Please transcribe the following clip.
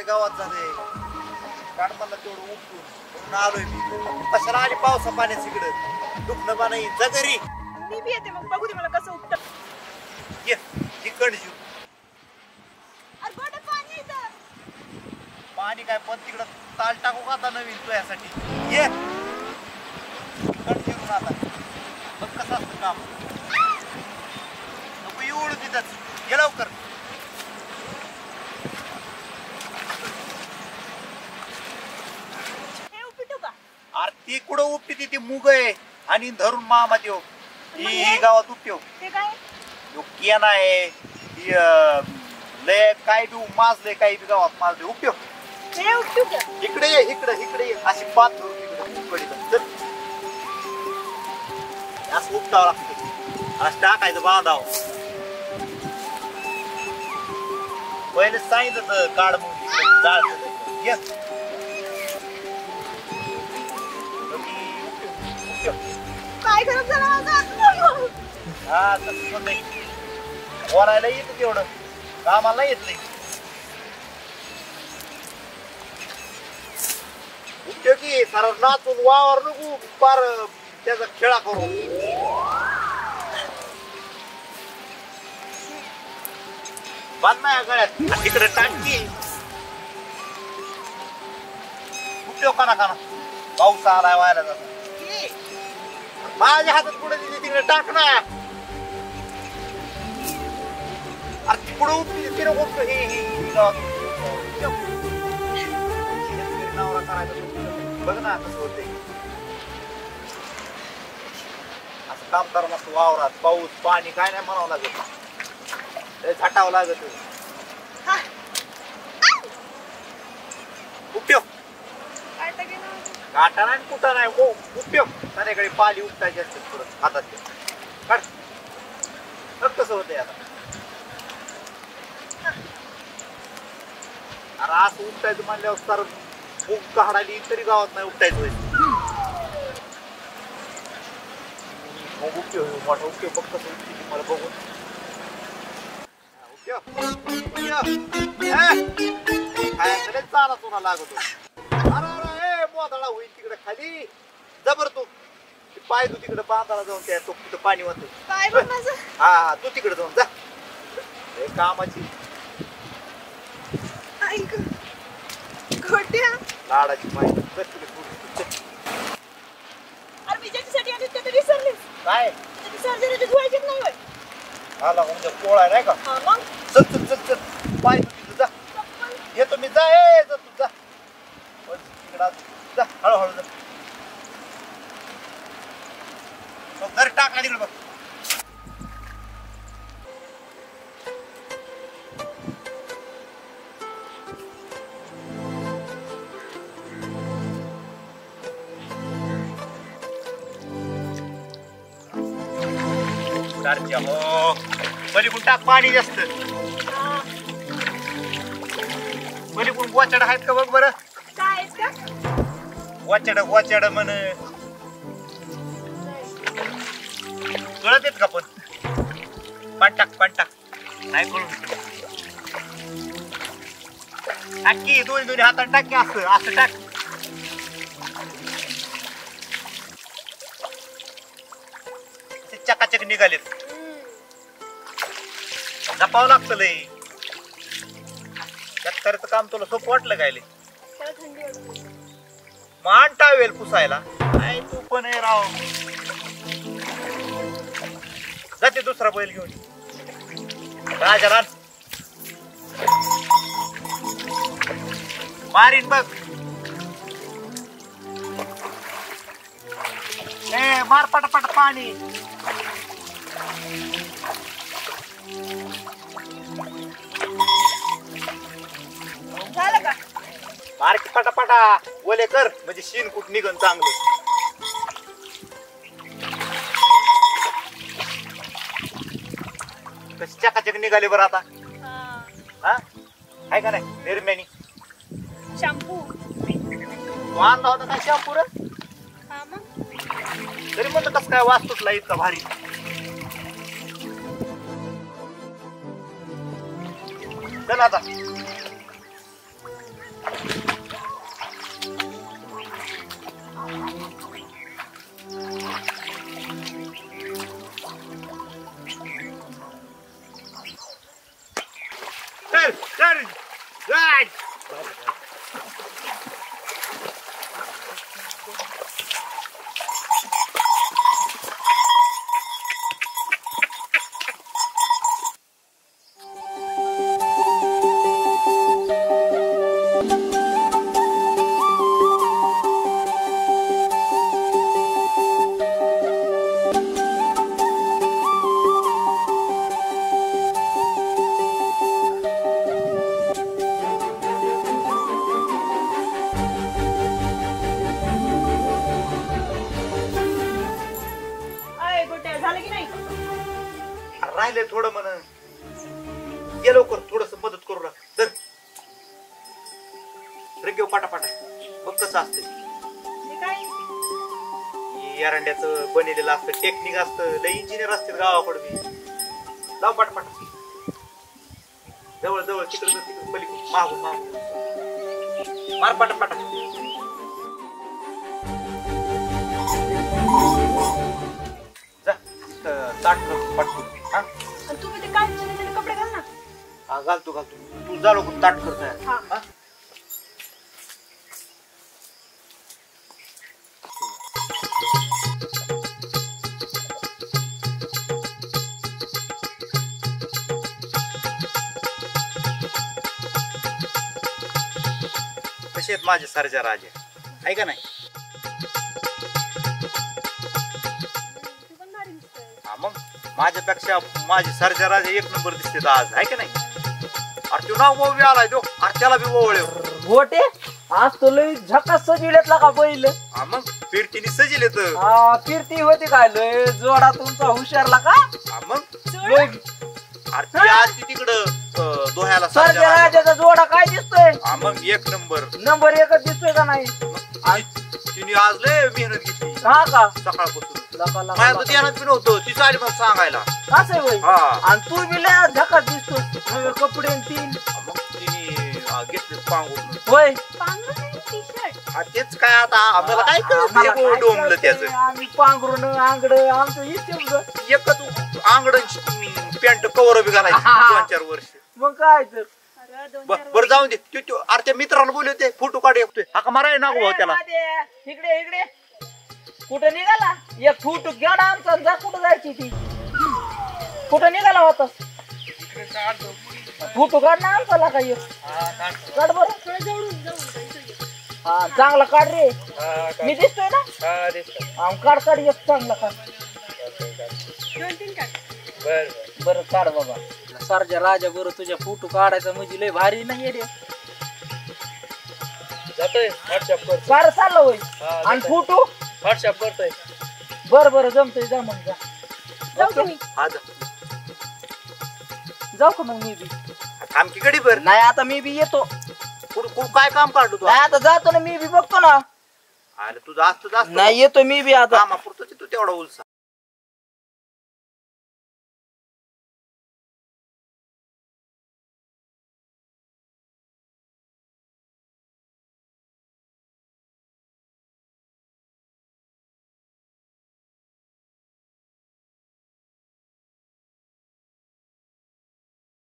गावात झाले काढ म्हणलं तेवढं उठून आलोय मी कशाला आली पावसा पाण्याच इकडं दुखणं बा नाही जा घरी मी बी येते मग बघू दे मला कसं उठतं ये तिकड जीव अरे गोटे पाणी इथं पाणी काय पण तिकडं ताल टाकू का आता नवीन तुझ्यासाठी ये तिकड जीव आता बघ कसं असतं काम नको एवढं तिथंच ये लवकर ती कुठं उपटी ती मुग आहे आणि धरून मामा देव ही गावात उपट्यो ते काय केना आहे लय काय तू माजले काही बी गावात माजले उपट्यो हे उपटू का इकडे ये इकडे ये अशी पात इकडे असं उपटावं लागतं असं टाकायचं बांधाव पहिले सांगितलं काढ मग जाळ ये काय खराब झालं माझं हा तसं नाही बोलायला येतं तेवढं कामाला येत नाही उठ्यो की सारा नाचून वावर नको पार त्याचा खेळा करू बांध नाही गळ्यात तिकडे टाकी उठ्यो काना काना पाऊस आलाय व्हायला जातो माझ्या हातात पुढे तिकडे टाक ना अरे पुढे उपटी तिकडे उठतो नवरा करायचं बघ ना कसं होते असं काम करा मस्त वावरात पाऊस पाणी काय नाही म्हणावं लागत झाटावं लागत उपयोग काटा नाही कुठं नाही हो उपयोग संध्याकाळी पाली उपटायची असते परत हातात काढ कसं होतंय आता अरे असं उपटायचं म्हणल्यावर तर बुक काढायला तरी गावात नाही उपटायचं मग उपयोग मोठा उपयोग बघ कसं उपटी मला बघून उपयोग चाला तुला लागतो अरे मोदळा होईल तिकडे खाली जबर तू पाय तू तिकडे बांधाला जाऊन त्या तो तिथं पाणी वाहत हा तू तिकडे जाऊन जा कामाची लाडाची माहिती काय आला म्हणजे पोळा नाही का चल चल चल चल पाय तू तिथं जा येतो मी जा जा तू जा जा हळूहळू जा घर टाक ना तिकडे बघ हो पलीकडून टाक पाणी जास्त पलीकडून वाचाड आहेत का बघ बरं काय का वाचाड म्हण कळत येत का पण टाक नाही कळून टाकी दोन्ही हातात टाकी असं टाक चकाचक निघालेत जपावं लागतं लय शेतकऱ्याचं काम तुला सोपं वाटलं काय मान टावेल पुसायला नाही तू पण आहे राव जाते दुसरा बैल घेऊन राजाला मारीन बघ मार पटापट पाणी मारकी पटापटा ओले कर म्हणजे शीन कुठ निघन चांगलं. कशी चकाचक निघाले बरं आता. हा आहे का नाही निर्म्यानी शॅम्पू तू आणला होता काय शॅम्पू रे. हा मग तरी म्हणलं कसं काय वास तुटला इतका भारी. चल आता चल चल जाय. अय गोट्या झालं की नाही. राहिले थोडं म्हण. ये लवकर थोडस मदत करू लाग. जर रेगेव पाटापाटा बघ कसं असतं. हे काय एरंड्याचं बनलेलं असतं टेक्निक असतं. लय इंजिनियर असतात गावाकडे मी. लाव पाटापाटा जवळ जवळ तिकडे तिकडे पलीकडे मागून मागून मार पाटापाटा. जा ताट कर पटकून. हा आणि तुम्ही ते काय चिरलेले कपडे घाल ना. हा घालतो घालतो. तू जा लवकर ताट करतोय. हा. हा कसे आहेत माझे सरजा राजे आहे का नाही. तू पण भारी दिसतोय. हा मग माझ्यापेक्षा माझे सरजा राजे एक नंबर दिसते आज आहे का नाही. अरे तू नाव बी आलाय तो. अरे त्याला बी ओवळे. गोटे आज तो लय झकास सजिलेतला का बैल. हा मग फिरतीने सजिले तर. हा फिरती होती काय लय जोडा तुमचा हुशारला का. हा मग लय अरे ती आज ती तिकडं दोह्याला सरजा सरजा राजा. राजाचा जोडा काय दिसतोय. हा मग एक नंबर. नंबर एकच दिसतोय का नाही. तिने आज लय मेहनत घेतली हा का सकाळपासून. लका लका माझ्या तर ध्यानात बी नव्हतं. ती आली मला सांगायला. असं होय. हा आणि तू बी लय झकास दिसतो. नवे कपडे आणि तीन मग तिने घेतले पांगून. होय. पांघरून नाही टी-शर्ट. हा तेच काय आता आम्हाला काय आम्हाला कळत काय डोमलं कळतंय, त्याचं. आम्ही पांघरून आंगड आमचं इच्छेच. एकच आंगड पॅन्ट कवर बी घालायची 2-4 वर्ष. मग काय तर अरे दोन चार बरं जाऊन दे. अरे त्या मित्राला बोलले होते फोटो काढ येतोय. हा का माराय ना भाऊ त्याला. इकडे इकडे कुठं निघाला. एक फूट गेला आमचा. जा कुठं जायची ती. कुठं निघाला होता. फोटो काढ ना आमचा का एक. काढ बरं. थोडं जवळून जायचं. हा चांगला काढ रे. मी दिसतोय ना. काढ काढ एक चांगला काढ. 2-3 काढ. बरं काढ बाबा. सरजा राजा बरं तुझ्या फोटो काढायचा म्हणजे लय भारी नाही रे. जातोय व्हॉट्सअप करतो. सारं चाललं होय. आणि फोटो व्हॉट्सअप करतोय. बरं बरं जमतोय. जा मग जा. जाऊ की मी. हा जा. जाऊ का मग मी बी. थांब की गडी बर. नाही आता मी बी येतो. कुठं काय काम काढतो तू. नाही आता जातो ना मी बी बघतो ना. अरे तुझं असतं जास्त नाही येतो मी बी आता. कामापुरतं तू तेवढा उलसा.